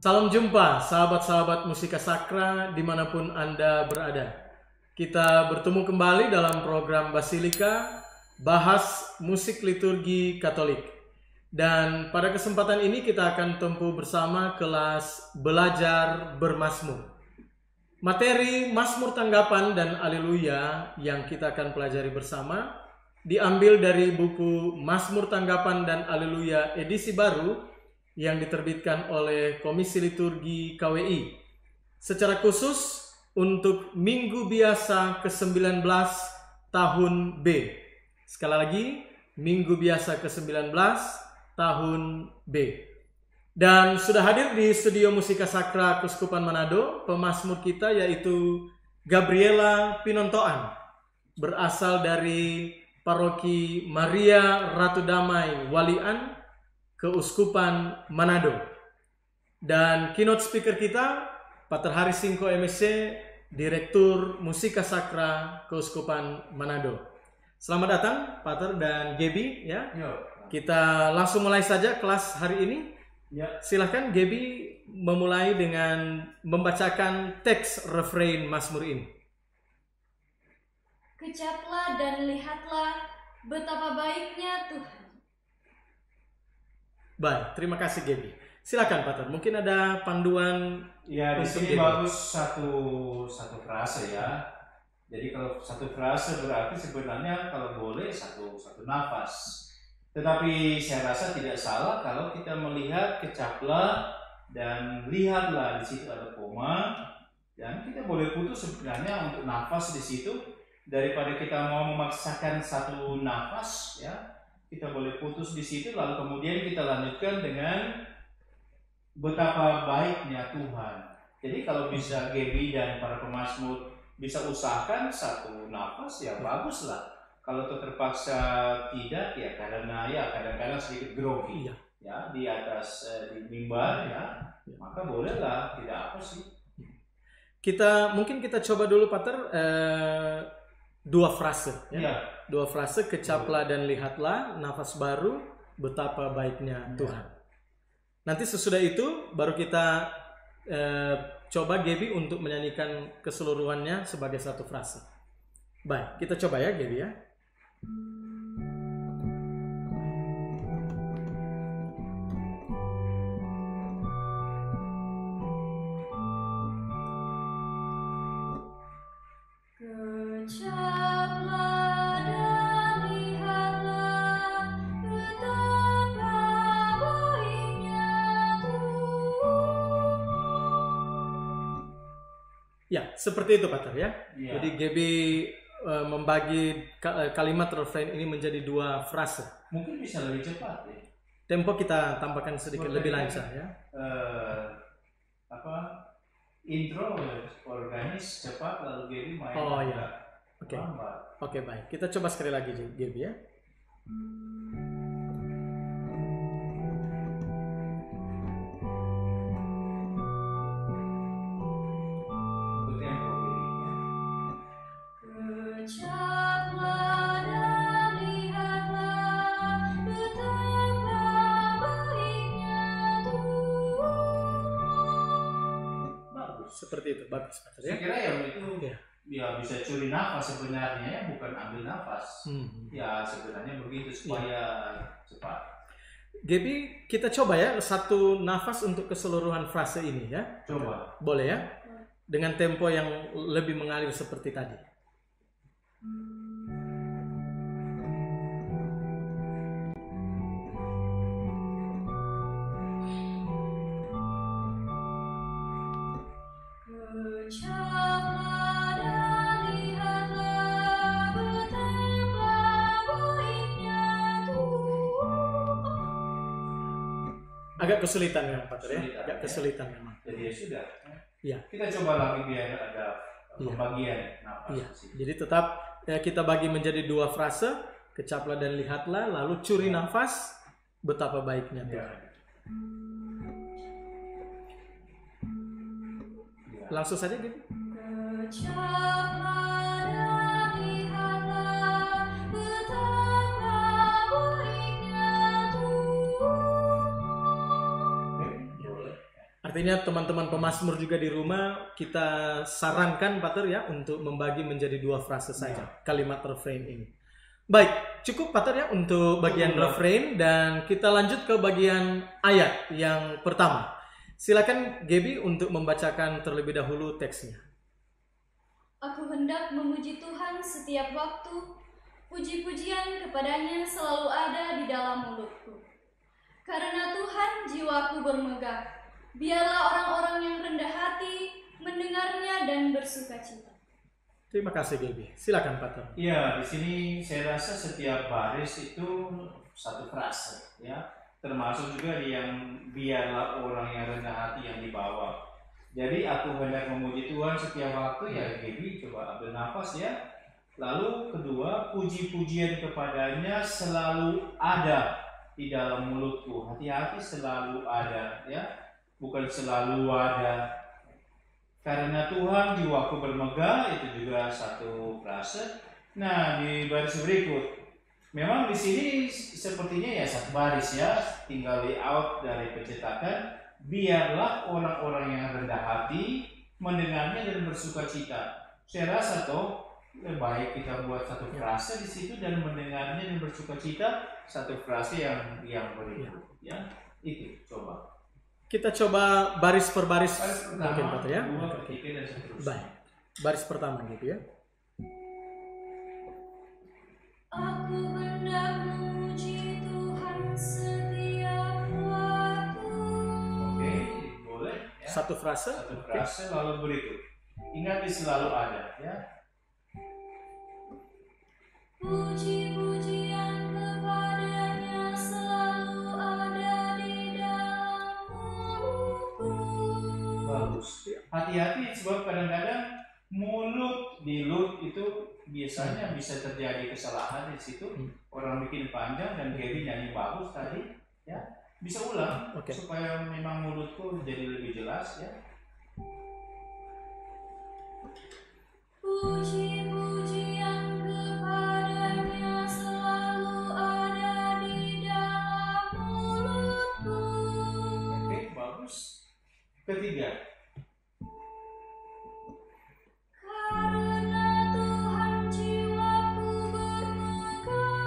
Salam jumpa sahabat-sahabat Musika Sakra dimanapun Anda berada. Kita bertemu kembali dalam program Basilika, bahas musik liturgi Katolik. Dan pada kesempatan ini kita akan tempuh bersama kelas belajar bermazmur. Materi Mazmur Tanggapan dan Haleluya yang kita akan pelajari bersama diambil dari buku Mazmur Tanggapan dan Haleluya edisi baru yang diterbitkan oleh Komisi Liturgi KWI secara khusus untuk Minggu Biasa ke-19 tahun B. Sekali lagi, Minggu Biasa ke-19 tahun B. Dan sudah hadir di studio Musika Sakra Keuskupan Manado pemazmur kita yaitu Gabriela Pinontoan, berasal dari Paroki Maria Ratu Damai Walian, Keuskupan Manado. Dan keynote speaker kita Pater Hari Singko MSc, Direktur Musika Sakra Keuskupan Manado. Selamat datang Pater dan Gaby ya. Kita langsung mulai saja kelas hari ini. Ya. Silahkan Gaby memulai dengan membacakan teks refrain Mazmur ini. Kecaplah dan lihatlah betapa baiknya Tuhan. Baik, terima kasih Gaby. Silakan Pater, mungkin ada panduan. Ya, di sini bagus satu frase ya. Jadi kalau satu frase berarti sebenarnya kalau boleh satu nafas. Tetapi saya rasa tidak salah kalau kita melihat kecaplah dan lihatlah, di situ ada koma dan kita boleh putus sebenarnya untuk nafas di situ daripada kita mau memaksakan satu nafas ya. Kita boleh putus di situ, lalu kemudian kita lanjutkan dengan betapa baiknya Tuhan. Jadi kalau bisa Gaby dan para pemazmur bisa usahakan satu nafas ya baguslah. Kalau terpaksa tidak ya karena ya kadang-kadang sedikit grogi ya di atas di mimbar ya, maka bolehlah, tidak apa sih. Mungkin kita coba dulu Pater dua frase ya. Ya. Dua frase, kecaplah dan lihatlah, nafas baru, betapa baiknya Tuhan. Nanti sesudah itu baru kita coba Gaby untuk menyanyikan keseluruhannya sebagai satu frase. Baik, kita coba ya Gaby ya. Ya, seperti itu Pater ya. Ya. Jadi Gaby membagi kalimat refrain ini menjadi dua frase. Mungkin bisa lebih cepat ya. Tempo kita tambahkan sedikit lebih lancar ya. Intro organis cepat lalu Gaby main. Oh ya. Oke, baik. Kita coba sekali lagi Gaby ya. Seperti itu, bagus Pater ya. Saya kira yang itu ya bisa curi nafas sebenarnya ya, bukan ambil nafas. Ya sebenarnya begitu supaya cepat. Gaby, kita coba ya satu nafas untuk keseluruhan frase ini ya. Coba. Boleh ya? Dengan tempo yang lebih mengalir seperti tadi. Agak kesulitan ya Pater ya, agak kesulitan memang. Jadi ya sudah. Ya. Kita coba lagi biar ada pembagian nafas. Ya. Jadi tetap kita bagi menjadi dua frase, kecaplah dan lihatlah, lalu curi nafas, betapa baiknya Tuhan. Ya. Langsung saja gitu. Artinya teman-teman pemazmur juga di rumah kita sarankan Pater ya untuk membagi menjadi 2 frase saja kalimat refrain ini. Baik, cukup Pater ya untuk bagian refrain dan kita lanjut ke bagian ayat yang pertama. Silakan Gaby untuk membacakan terlebih dahulu teksnya. Aku hendak memuji Tuhan setiap waktu, puji-pujian kepadanya selalu ada di dalam mulutku. Karena Tuhan jiwaku bermegah, biarlah orang-orang yang rendah hati mendengarnya dan bersukacita. Terima kasih Gaby. Silakan Pater. Iya, di sini saya rasa setiap baris itu satu frase, ya. Termasuk juga yang biarlah orang yang rendah hati yang dibawa. Jadi aku hendak memuji Tuhan setiap waktu, ya Gaby coba ambil nafas ya. Lalu kedua, puji-pujian kepadanya selalu ada di dalam mulutku. Hati-hati, selalu ada ya, bukan selalu ada. Karena Tuhan jiwaku bermegah, itu juga satu frase. Nah, di baris berikut, memang di sini sepertinya ya satu baris ya, tinggal layout dari pencetakan. Biarlah orang-orang yang rendah hati mendengarnya dan bersukacita. Saya rasa toh lebih baik kita buat satu frase di situ dan mendengarnya dan bersukacita, satu frase yang berikut ya. Itu coba. Kita coba baris per baris, Pertama, mungkin Pater ya. kedua, ketiga dan seterusnya. Baik. Baris pertama gitu ya. Aku hendak memuji Tuhan setiap waktu. Oke, boleh ya. Satu frase. Satu frase lalu berikut. Ingat selalu ada ya. Puji-pujian kepadanya selalu ada di dalam mulutku. Bagus. Hati-hati sebab kadang-kadang mulut itu biasanya bisa terjadi kesalahan di situ. Orang bikin panjang dan Gaby nyanyi bagus tadi ya. Bisa ulang supaya memang mulutku jadi lebih jelas ya. Puji-pujian kepadanya selalu ada di dalam mulutku. Oke, bagus. Ketiga. Karena Tuhan jiwaku bermegah.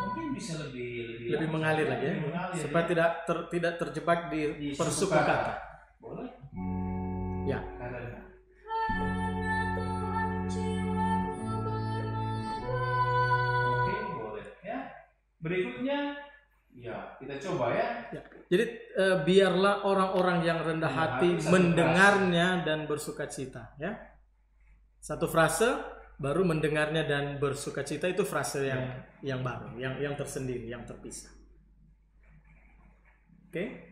Mungkin bisa lebih Mengalir lagi ya. Mengalir, Supaya ya. tidak terjebak di persuku kata. Boleh? Ya. Karena Tuhan jiwaku bermegah. oke, boleh ya. Berikutnya ya, kita coba ya. Ya. Jadi biarlah orang-orang yang rendah hati satu mendengarnya dan bersukacita ya. Satu frase baru mendengarnya dan bersukacita, itu frase yang baru, yang tersendiri, yang terpisah. Oke.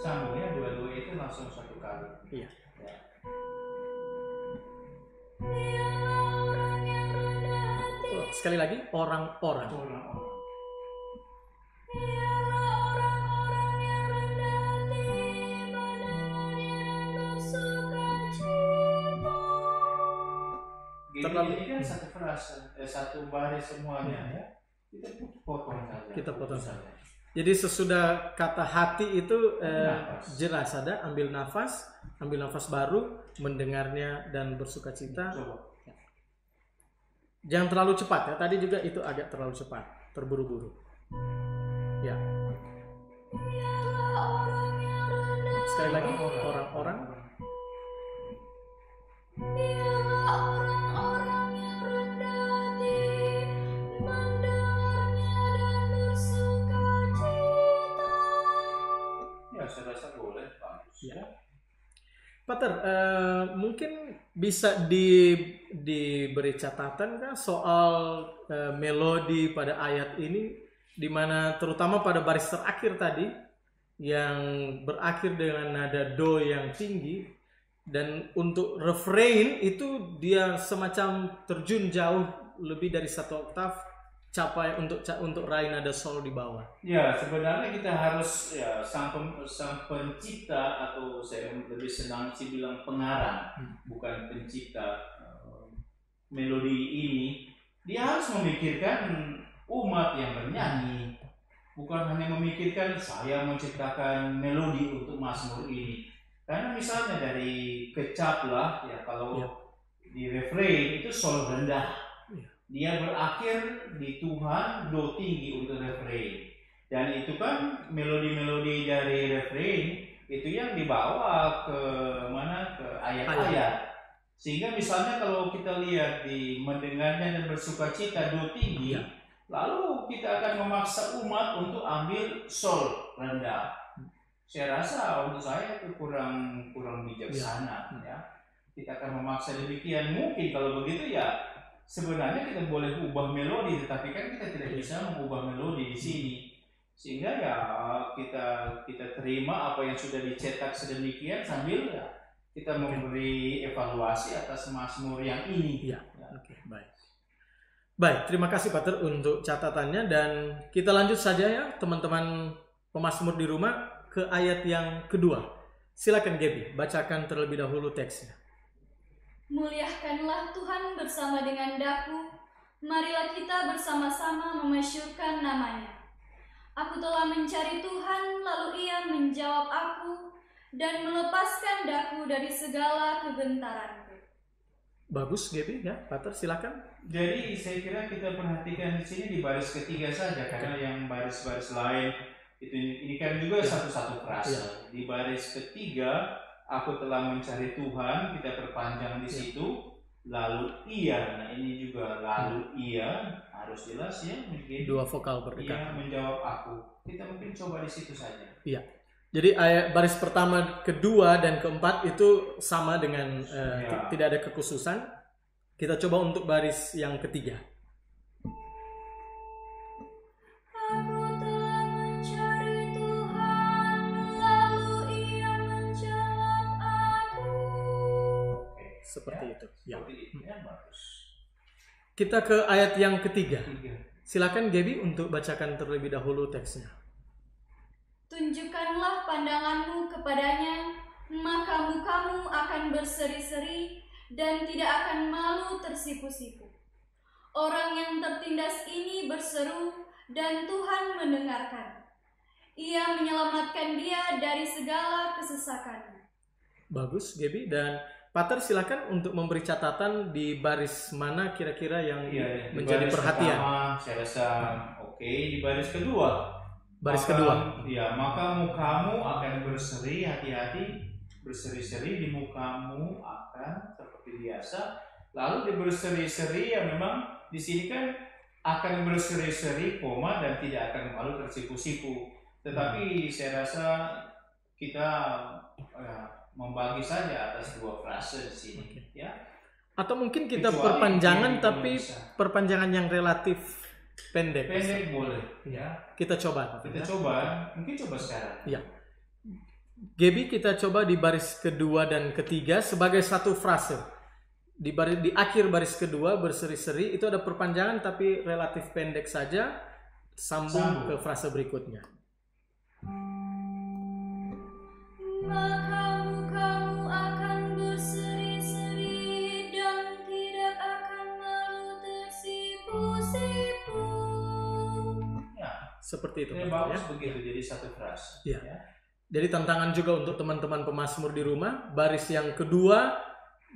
Sambungnya dua-dua itu langsung satu kali. Iya. Ya. Biarlah orang yang rendah hati. Sekali lagi, orang-orang. Orang-orang. Biarlah orang-orang yang rendah hati mendengarnya dan bersukacita. Ini kan satu frase, satu baris semuanya ya. Kita potong saja. Kita potong saja. Jadi sesudah kata hati itu jelas ada, ambil nafas baru, mendengarnya dan bersukacita. Coba. Jangan terlalu cepat ya. Tadi juga itu agak terlalu cepat, terburu-buru. Ya. Biarlah orang yang rendah. Sekali lagi, orang-orang. Biarlah orang-orang yang rendah hati mendengarnya dan bersukacita. Ya, saya rasa boleh, bagus. Ya. Pater, mungkin bisa diberi catatan kan soal melodi pada ayat ini, di mana terutama pada baris terakhir tadi yang berakhir dengan nada do yang tinggi, dan untuk refrain itu dia semacam terjun jauh lebih dari satu oktav, capai untuk raih nada sol di bawah. Ya, sebenarnya kita harus ya sang pencipta, atau saya lebih senang sih bilang pengarang, bukan pencipta melodi ini. Dia harus memikirkan umat yang bernyanyi. bukan hanya memikirkan saya menciptakan melodi untuk mazmur ini. Karena misalnya dari kecap lah, ya kalau di refrain itu sol rendah, dia berakhir di Tuhan do tinggi untuk refrain. Dan itu kan melodi-melodi dari refrain itu yang dibawa ke mana, ke ayat-ayat. Sehingga misalnya kalau kita lihat di mendengarnya dan bersukacita do tinggi, lalu kita akan memaksa umat untuk ambil sol rendah. Saya rasa untuk saya itu kurang bijaksana, ya. Kita akan memaksa demikian. Mungkin kalau begitu ya sebenarnya kita boleh ubah melodi, tetapi kan kita tidak bisa mengubah melodi di sini. Sehingga ya kita terima apa yang sudah dicetak sedemikian sambil ya kita memberi evaluasi atas mazmur yang ini. Oke, baik. Baik, terima kasih Pater untuk catatannya, dan kita lanjut saja ya teman-teman pemazmur di rumah ke ayat yang kedua. Silakan Gaby, bacakan terlebih dahulu teksnya. Muliakanlah Tuhan bersama dengan daku, marilah kita bersama-sama memasyurkan namanya. Aku telah mencari Tuhan, lalu Ia menjawab aku dan melepaskan daku dari segala kegentaranku. Bagus, Gaby, ya, Pater, silakan. Jadi saya kira kita perhatikan di sini di baris ketiga saja, karena yang baris-baris lain ini kan juga satu-satu frase. Di baris ketiga, aku telah mencari Tuhan, kita perpanjang di situ. Lalu Ia, nah ini juga lalu Ia harus jelas ya, mungkin dua vokal berdekatan. Ia menjawab aku. Kita mungkin coba di situ saja. Iya. Jadi ayat baris pertama, kedua, dan keempat itu sama dengan tidak ada kekhususan. Kita coba untuk baris yang ketiga. Aku telah mencari Tuhan, lalu Ia menjawab aku. Seperti itu. Ya. Bagus. Kita ke ayat yang ketiga. Silakan Gaby untuk bacakan terlebih dahulu teksnya. Tunjukkanlah pandanganmu kepadanya, maka mukamu akan berseri-seri dan tidak akan malu tersipu-sipu. Orang yang tertindas ini berseru dan Tuhan mendengarkan. Ia menyelamatkan dia dari segala kesesakannya. Bagus, Gaby. Dan Pater silakan untuk memberi catatan di baris mana kira-kira yang menjadi perhatian. Pertama, saya rasa oke. Di baris kedua. Baris kedua. Ya, maka mukamu akan berseri, hati-hati, berseri-seri di mukamu akan seperti biasa. Lalu di berseri-seri ya memang di sini kan akan berseri-seri, koma, dan tidak akan malu tersipu-sipu. Tetapi saya rasa kita membagi saja atas dua frase di sini, ya. Atau mungkin kita perpanjangan, tapi perpanjangan yang relatif pendek. Pendek boleh, ya. Kita coba. Mungkin coba sekarang. Ya. Gaby, kita coba di baris kedua dan ketiga sebagai satu frase. Di akhir baris kedua berseri-seri itu ada perpanjangan tapi relatif pendek saja, sambung ke frase berikutnya. Maka mukamu akan berseri-seri dan tidak akan malu tersipu-sipu. Ya, seperti itu. Bagus begitu, jadi satu frase. Ya. Jadi tantangan juga untuk teman-teman pemazmur di rumah, baris yang kedua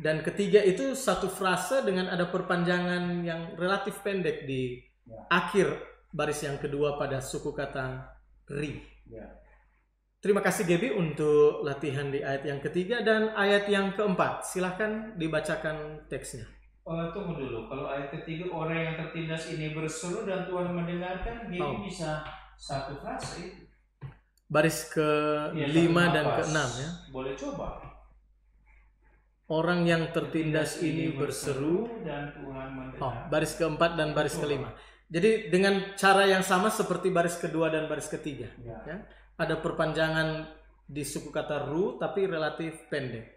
dan ketiga itu satu frase dengan ada perpanjangan yang relatif pendek di akhir baris yang kedua pada suku kata ri. Ya. Terima kasih Gaby untuk latihan di ayat yang ketiga dan ayat yang keempat. Silahkan dibacakan teksnya. Tunggu dulu, kalau ayat ketiga orang yang tertindas ini berseru dan Tuhan mendengarkan, Gaby bisa satu frase. Baris ke-5 dan ke-6 ya. Boleh coba. Orang yang tertindas ini berseru dan Tuhan mendengar. Baris keempat dan baris kelima. Jadi dengan cara yang sama seperti baris kedua dan baris ketiga. Ya. Ada perpanjangan di suku kata ru tapi relatif pendek.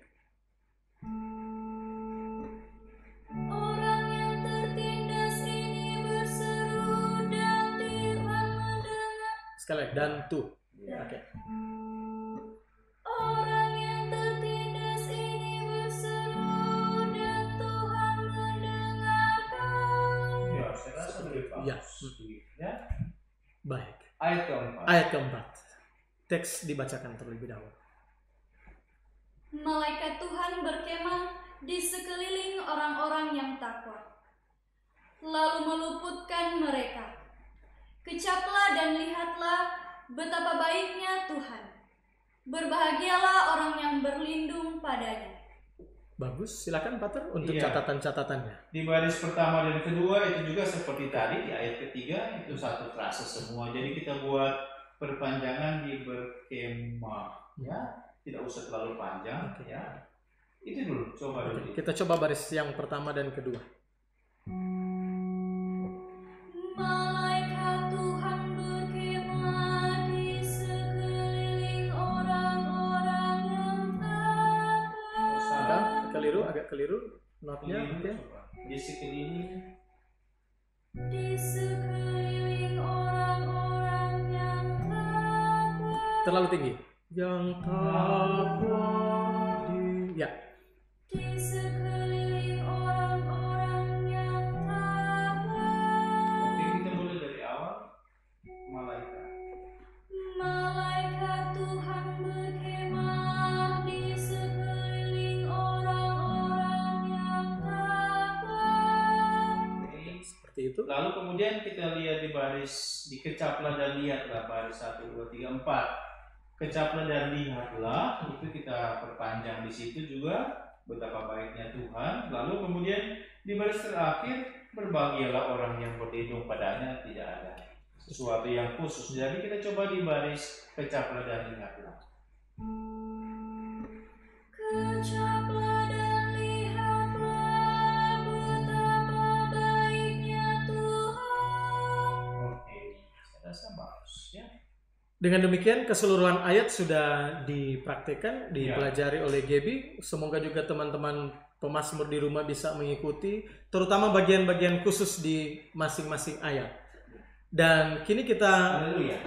Orang yang tertindas ini berseru dan Tuhan mendengar. Sekali lagi, dan tu. Oke. Orang yang tertindas ini berseru dan Tuhan mendengarkan. Ya, saya rasa lebih bagus. Ya. Baik. Ayat keempat. Ayat keempat. Teks dibacakan terlebih dahulu. Malaikat Tuhan berkemah di sekeliling orang-orang yang takwa, lalu meluputkan mereka. Kecaplah dan lihatlah betapa baiknya Tuhan. Berbahagialah orang yang berlindung padanya. Bagus, silakan Pater untuk Iya. catatan-catatannya. Di baris pertama dan kedua itu juga seperti tadi di ayat ketiga itu satu frase semua. Jadi kita buat perpanjangan di berkemah, ya, tidak usah terlalu panjang, ya. Itu dulu, coba dulu. Kita coba baris yang pertama dan kedua. Malaikat Tuhan berkemah di sekeliling orang-orang yang takwa. Agak keliru notnya. Oke. Di sekeliling Di sekeliling orang-orang yang takwa. Terlalu tinggi. Yang takwa ya. Di sekeliling orang-orang yang takwa. Oke, kita mulai dari awal. Malaikat. Malaikat Tuhan berkemah di sekeliling orang-orang yang takwa. Oke. Seperti itu. Lalu kemudian kita lihat di baris dikecaplah dan lihatlah baris 1, 2, 3, 4. Kecaplah dan lihatlah itu kita perpanjang di situ juga betapa baiknya Tuhan. Lalu kemudian di baris terakhir berbahagialah orang yang berlindung padanya, tidak ada sesuatu yang khusus. Jadi kita coba di baris kecaplah dan lihatlah. Kecaplah dan lihatlah betapa baiknya Tuhan. Oke, saya rasa bagus ya. Dengan demikian keseluruhan ayat sudah dipraktekkan, dipelajari oleh Gebi. Semoga juga teman-teman pemazmur di rumah bisa mengikuti, terutama bagian-bagian khusus di masing-masing ayat. Dan kini kita Haleluya.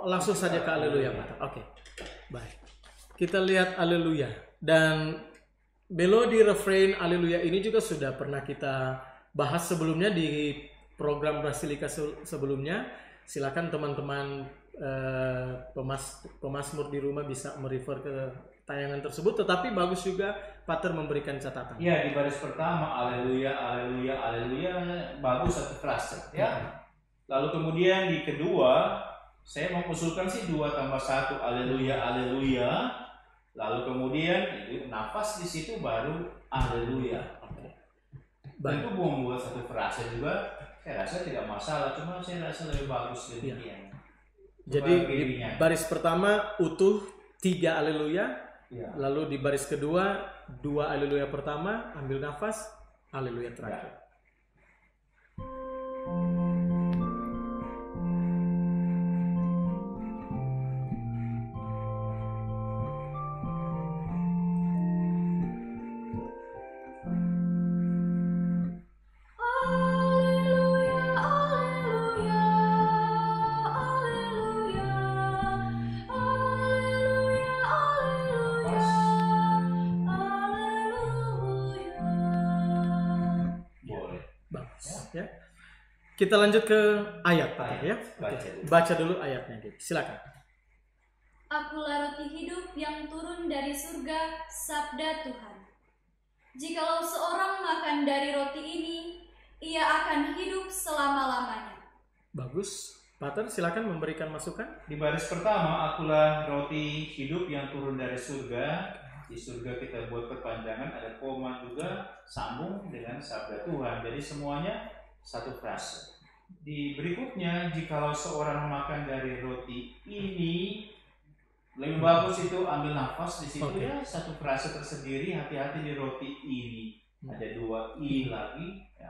langsung saja ke Haleluya, Pak. Oke, baik. Kita lihat Haleluya. Dan melodi refrain Haleluya ini juga sudah pernah kita bahas sebelumnya di program Basilika sebelumnya. Silakan teman-teman pemazmur di rumah bisa merefer ke tayangan tersebut, tetapi bagus juga Pater memberikan catatan. Ya, di baris pertama Haleluya, Haleluya, Haleluya, bagus satu frase ya. Lalu kemudian di kedua saya mau usulkan sih 2 tambah 1 Haleluya, Haleluya. Lalu kemudian itu nafas di situ baru Haleluya. Tentu mau membuat satu frase juga saya rasa tidak masalah, cuma saya rasa lebih bagus demikian. Jadi di baris pertama utuh 3 Haleluya, lalu di baris kedua 2 Haleluya pertama, ambil nafas, Haleluya terakhir. Ya. Kita lanjut ke ayat, ya. Baca dulu ayatnya, gitu. Silakan. Akulah roti hidup yang turun dari surga, sabda Tuhan. Jikalau seorang makan dari roti ini, ia akan hidup selama-lamanya. Bagus. Pater, silakan memberikan masukan. Di baris pertama, akulah roti hidup yang turun dari surga. Di surga kita buat perpanjangan, ada koma juga, sambung dengan sabda Tuhan. Jadi semuanya satu frase. Di berikutnya, jikalau seorang makan dari roti ini, lebih bagus itu ambil nafas di situ ya, satu frase tersendiri, hati-hati di roti ini. Ada 2 i lagi ya.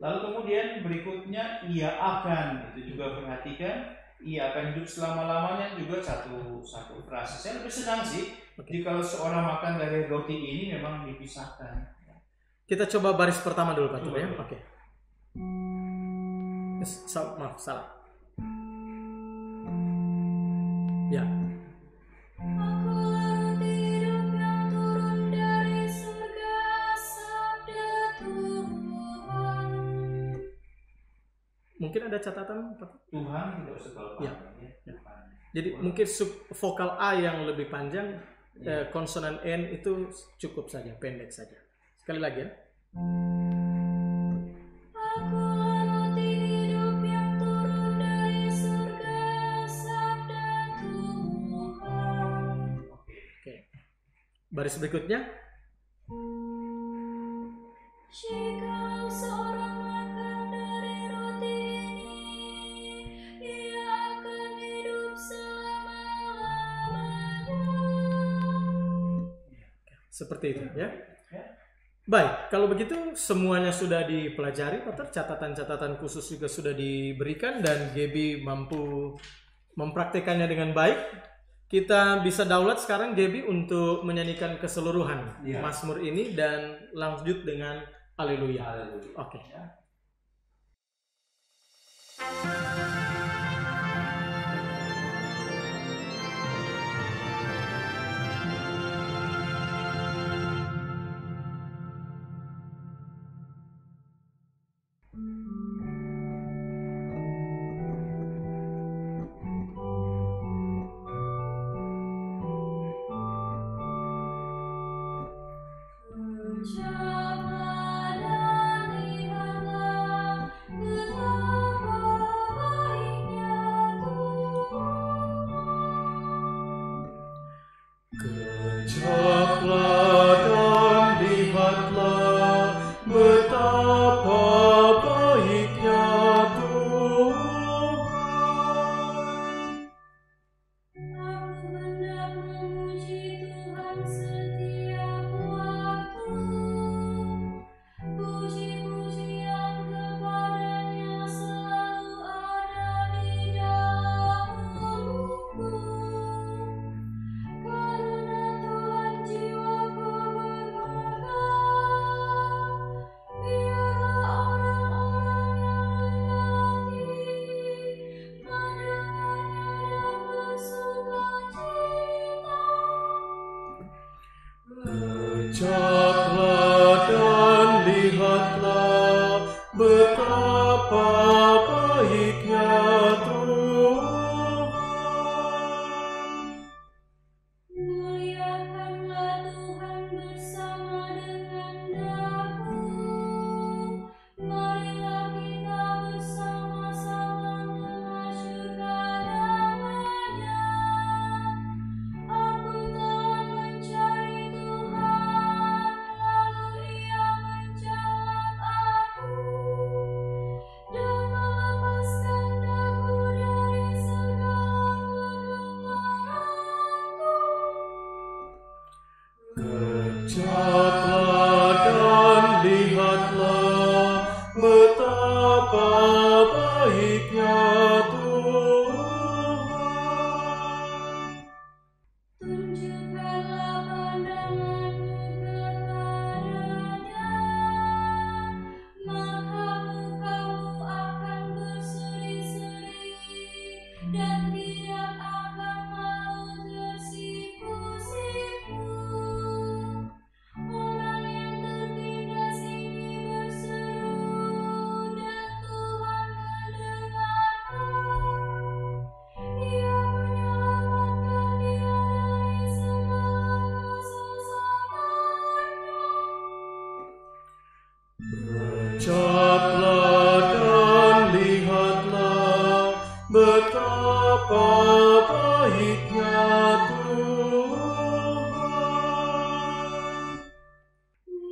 Lalu kemudian berikutnya ia akan, itu juga perhatikan, ia akan hidup selama-lamanya juga satu frase. Saya lebih senang sih jikalau seorang makan dari roti ini memang dipisahkan. Kita coba baris pertama dulu, Pater, ya. Oke. Maaf, salah. Ya. Akulah roti hidup yang turun dari surga, sabda Tuhan. Mungkin ada catatan? Tuhan tidak usah terlalu Ya. panjang ya. Tuhan. Jadi mungkin vokal A yang lebih panjang, konsonan N itu cukup saja, pendek saja. Sekali lagi ya. Aku roti hidup yang turun dari surga, sabda Tuhan. Oke. Baris berikutnya. Jika seorang makan dari roti ini, ia akan hidup selama-lamanya. Seperti itu ya. Baik, kalau begitu semuanya sudah dipelajari, Pater. Catatan-catatan khusus juga sudah diberikan dan Gaby mampu mempraktekannya dengan baik. Kita bisa daulat sekarang Gaby untuk menyanyikan keseluruhan Ya. Mazmur ini dan lanjut dengan Haleluya. Haleluya. Oke. Ya. Ucaplah dan lihatlah betapa baiknya Tuhan. Kejaplah dan lihatlah betapa baiknya Tuhan. Aku hendak memuji Tuhan setiap waktu. Puji-pujian kepadanya selalu ada di dalam mulutku. Karena Tuhan jiwaku bermegah. Biarlah orang-orang yang rendah hati mendengarnya dan bersukacita. Kejaplah dan lihatlah betapa baiknya Tuhan. Muliakanlah Tuhan bersama dengan daku. Marilah kita bersama-sama memasyurkan namanya. Aku telah mencari Tuhan, lalu Ia menjawab aku dan melepaskan daku dari segala kegelaranku. Kejaplah dan lihatlah betapa baiknya Tuhan. Tunjukkanlah pandanganmu kepadanya, maka mukamu akan berseri-seri dan tidak akan mau tersipu-sipu. Orang yang tertindas ini berseru dan Tuhan mendengarkan. Ia menyelamatkan dia dari segala kesesakannya. Kejaplah dan lihatlah betapa baiknya Tuhan.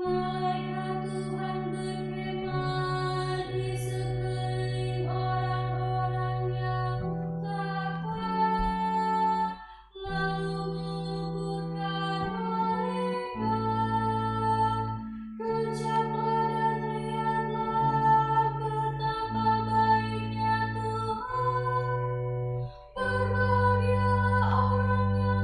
Malaikat Tuhan berkemah di sekeliling orang-orang yang takwa, lalu menguburkan mereka. Kejaplah dan lihatlah betapa baiknya Tuhan. Berbahagialah orang yang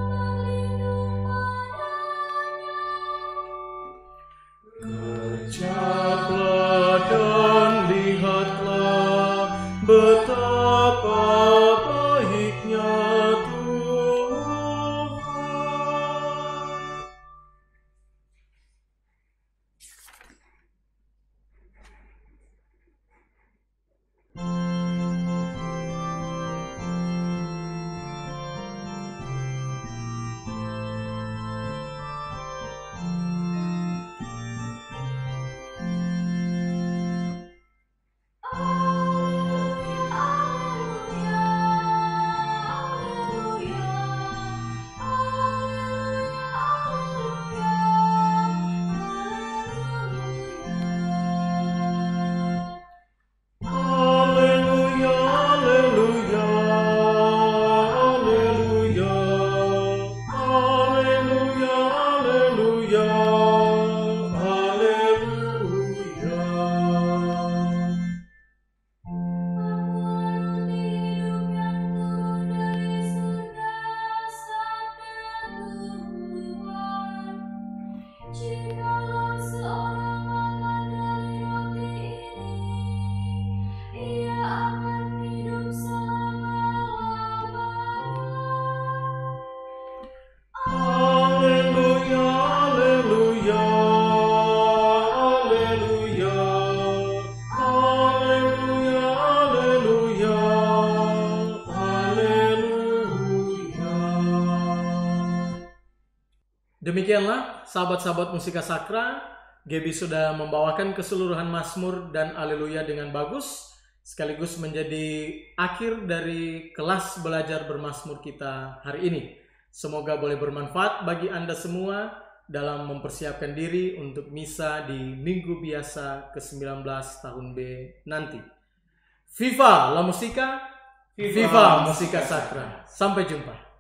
Demikianlah sahabat-sahabat Musika Sakra, Gaby sudah membawakan keseluruhan Mazmur dan Haleluya dengan bagus, sekaligus menjadi akhir dari kelas belajar bermazmur kita hari ini. Semoga boleh bermanfaat bagi Anda semua dalam mempersiapkan diri untuk misa di Minggu Biasa ke-19 tahun B nanti. Viva la Musica, Viva Musika Sakra. Sampai jumpa.